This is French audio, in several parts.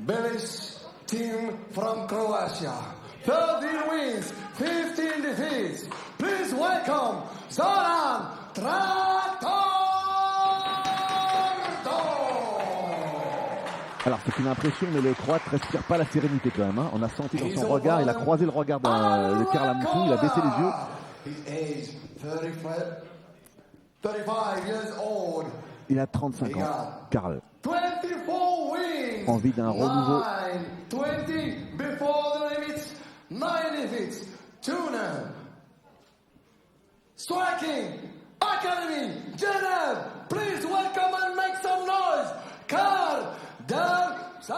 Belize team from Croatia. 13 wins, 15 defeats. Please welcome Zoran Traktordo. Alors c'est une impression, mais le Croate ne respire pas la sérénité quand même. Hein. On a senti dans son regard, il a croisé le regard de Karl Amundsen, il a baissé les yeux. Il a 35 ans, Karl. Envie d'un renouveau. 20 before the limits, 9 defeats, 2 none. Striking Academy, Genève, please welcome and make some noise, Karl Damsay.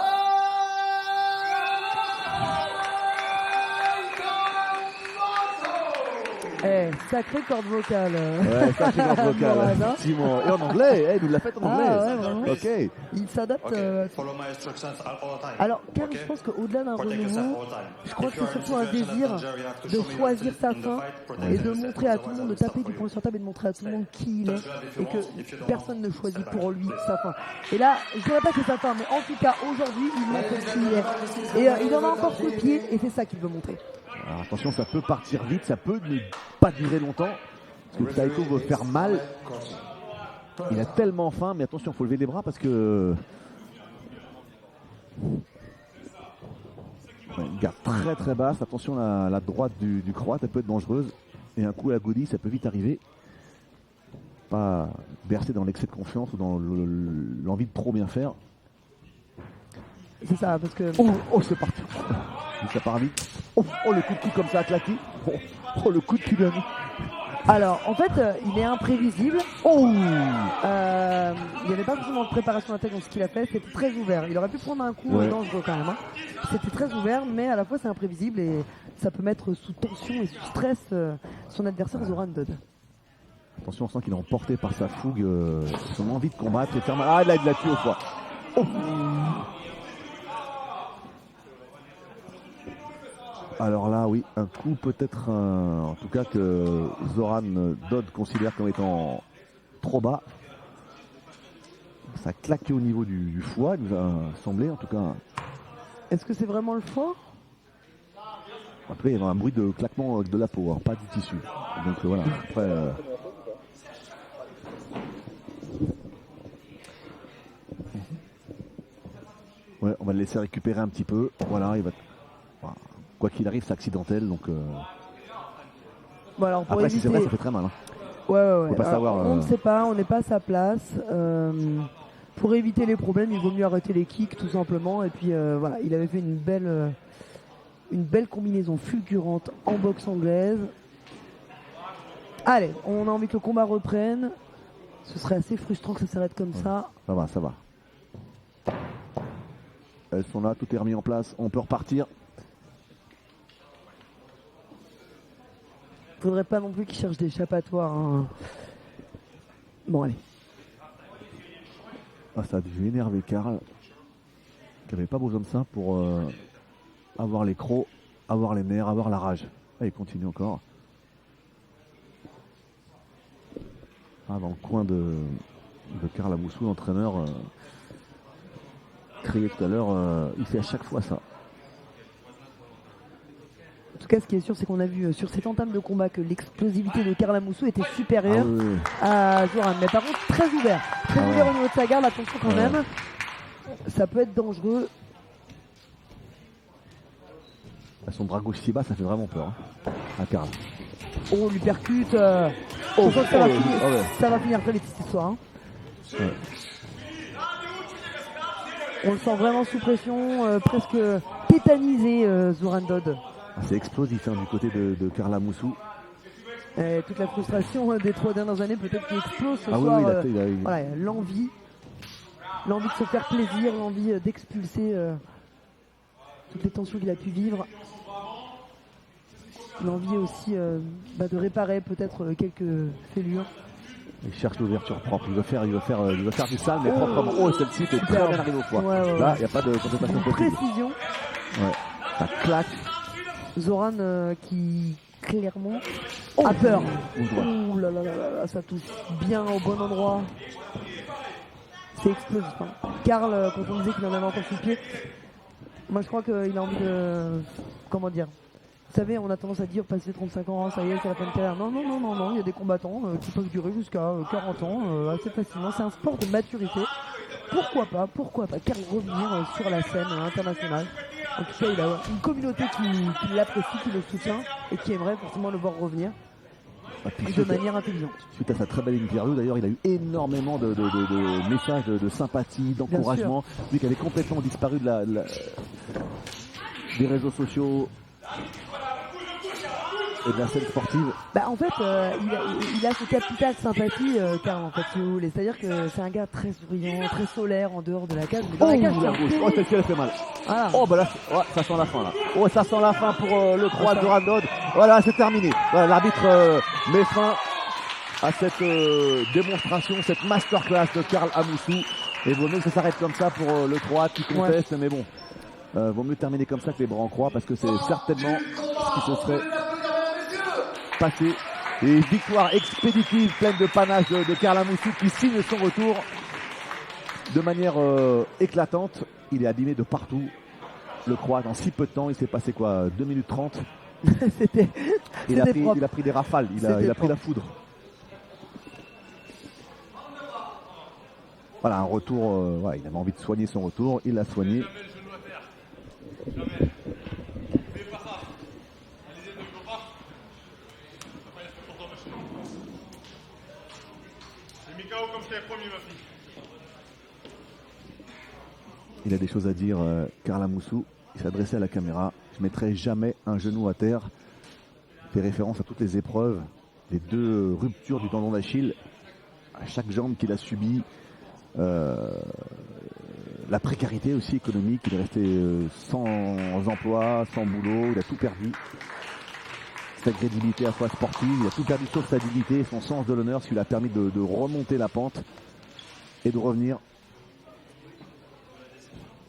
Sacrée corde vocale. Ouais, sacrée corde vocale, effectivement. Et en anglais, il nous l'a fait en anglais. Ouais, ok. Il s'adapte. Alors, Karl, je pense qu'au-delà d'un renouveau, je crois que c'est surtout un désir de choisir sa fin et de montrer à tout le monde, de taper du poing sur table et de montrer à tout le monde qui il est et que personne ne choisit pour lui sa fin. Et là, je ne dirais pas que c'est sa fin, mais en tout cas, aujourd'hui, il montre qui il est. Et il en a encore sous le pied et c'est ça qu'il veut montrer. Alors attention, ça peut partir vite, ça peut ne pas durer longtemps. Parce que Taito veut faire mal. Il a tellement faim, mais attention, il faut lever les bras parce que... Une garde très très basse. Attention, la droite du Croate, elle peut être dangereuse. Et un coup à la Gaudi, ça peut vite arriver. Pas bercer dans l'excès de confiance ou dans l'envie de trop bien faire. C'est ça, parce que... Oh, c'est parti. Ça part vite. Oh, le coup de cul comme ça a claqué. Oh, le coup de cul de l'ami. Alors, en fait, il est imprévisible. Il n'y avait pas forcément de préparation à la tête dans ce qu'il a fait. C'était très ouvert. Il aurait pu prendre un coup dangereux quand même. Hein. C'était très ouvert, mais à la fois c'est imprévisible et ça peut mettre sous tension et sous stress son adversaire Zoran Dodd. Attention, on sent qu'il est emporté par sa fougue, son envie de combattre et faire mal. Ah, là, il l'a tué au foie. Oh. Alors là, oui, un coup peut-être, en tout cas que Zoran Dodd considère comme étant trop bas. Ça a claqué au niveau du foie, il nous a semblé en tout cas. Est-ce que c'est vraiment le foie ? Après, il y a un bruit de claquement de la peau, hein, pas du tissu. Donc voilà, après... Ouais, on va le laisser récupérer un petit peu. Voilà, il va... Quoi qu'il arrive, c'est accidentel, donc... Bon, alors pour après, éviter... si c'est vrai, ça fait très mal. Hein. Ouais. Faut pas savoir, on ne sait pas, on n'est pas à sa place. Pour éviter les problèmes, il vaut mieux arrêter les kicks, tout simplement. Et puis, voilà, il avait fait une belle combinaison fulgurante en boxe anglaise. Allez, on a envie que le combat reprenne. Ce serait assez frustrant que ça s'arrête comme ça. Ça va. Elles sont là, tout est remis en place, on peut repartir. Faudrait pas non plus qu'ils cherchent d'échappatoire. Hein. Bon, allez. Ah, ça a dû énerver Karl, qui n'avait pas besoin de ça pour avoir les crocs, avoir les nerfs, avoir la rage. Ah, il continue encore. Ah, dans le coin de Karl Amundsen, l'entraîneur, criait tout à l'heure, il fait à chaque fois ça. En tout cas, ce qui est sûr, c'est qu'on a vu sur cette entame de combat que l'explosivité de Karl Amundsen était supérieure à Zoran. Mais par contre, très ouvert au niveau de sa garde. Attention quand même, ça peut être dangereux. Son bras gauche si bas, ça fait vraiment peur à Karl. Oh, lui percute. Ça va finir très vite cette histoire. Hein. Ouais. On le sent vraiment sous pression, presque tétanisé, Zoran Dodd. C'est explosif du côté de Karl Amundsen. Toute la frustration des 3 dernières années, peut-être qu'il explose ce soir. Voilà, l'envie de se faire plaisir, l'envie d'expulser toutes les tensions qu'il a pu vivre. L'envie aussi de réparer peut-être quelques fêlures. Il cherche l'ouverture propre, il veut faire du sale mais propre. Oh, celle-ci était très bien arrivée au foie. Là, il n'y a pas de contestation possible. Précision. Ouais, ça claque. Zoran qui clairement a peur. Ouh là, ça touche bien au bon endroit. C'est explosif. Hein. Karl, quand on disait qu'il en avait encore sous le pied, Moi, je crois qu'il a envie de... Comment dire ? Vous savez, on a tendance à dire passer 35 ans, ça y est, c'est la fin de carrière. Non, il y a des combattants qui peuvent durer jusqu'à 40 ans assez facilement. C'est un sport de maturité. Pourquoi pas Car revenir sur la scène internationale. En tout cas, il a une communauté qui l'apprécie, qui le soutient et qui aimerait forcément le voir revenir de manière intelligente. Suite à sa très belle interview, d'ailleurs, il a eu énormément de messages de sympathie, d'encouragement. Lui qui avait complètement disparu des réseaux sociaux et de la scène sportive. En fait, il a ce capital sympathie, Karl, en fait, si vous voulez. C'est-à-dire que c'est un gars très souriant, très solaire en dehors de la cage. Mais dans la cage, celle-ci, elle fait mal. Ah. Là, ça sent la fin, là. Ça sent la fin pour le Croate Goran Dodig. Voilà, c'est terminé. Voilà, l'arbitre met fin à cette démonstration, cette masterclass de Karl Amoussou. Et vaut mieux que ça s'arrête comme ça pour le Croate qui conteste, mais bon. Vaut mieux terminer comme ça que les bras en croix, parce que c'est certainement ce qui se serait passé. Et victoire expéditive, pleine de panache de Karl Amoussou qui signe son retour de manière éclatante. Il est abîmé de partout. Le Croate, en si peu de temps, il s'est passé quoi, 2 minutes 30. Il a pris des rafales, il a pris la foudre. Voilà, un retour, il avait envie de soigner son retour, il l'a soigné. Il a des choses à dire, Karl Amoussou. Il s'adressait à la caméra. Je ne mettrai jamais un genou à terre. Il fait référence à toutes les épreuves, les 2 ruptures du tendon d'Achille, à chaque jambe qu'il a subi, la précarité aussi économique. Il est resté sans emploi, sans boulot. Il a tout perdu. Sa crédibilité à la fois sportive, il a tout perdu sauf sa dignité et son sens de l'honneur, ce qui lui a permis de remonter la pente et de revenir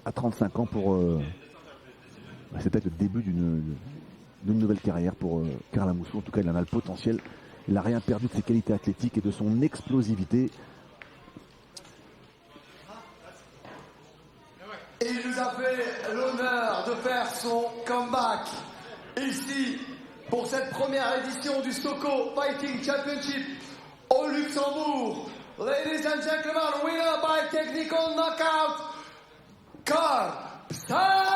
à 35 ans pour... c'est peut-être le début d'une nouvelle carrière pour Karl Amoussou. En tout cas, il en a le potentiel. Il n'a rien perdu de ses qualités athlétiques et de son explosivité. Il nous a fait l'honneur de faire son comeback ici pour cette première édition du Soko Fighting Championship au Luxembourg. Ladies and gentlemen, winner by technical knockout, Karl Amoussou.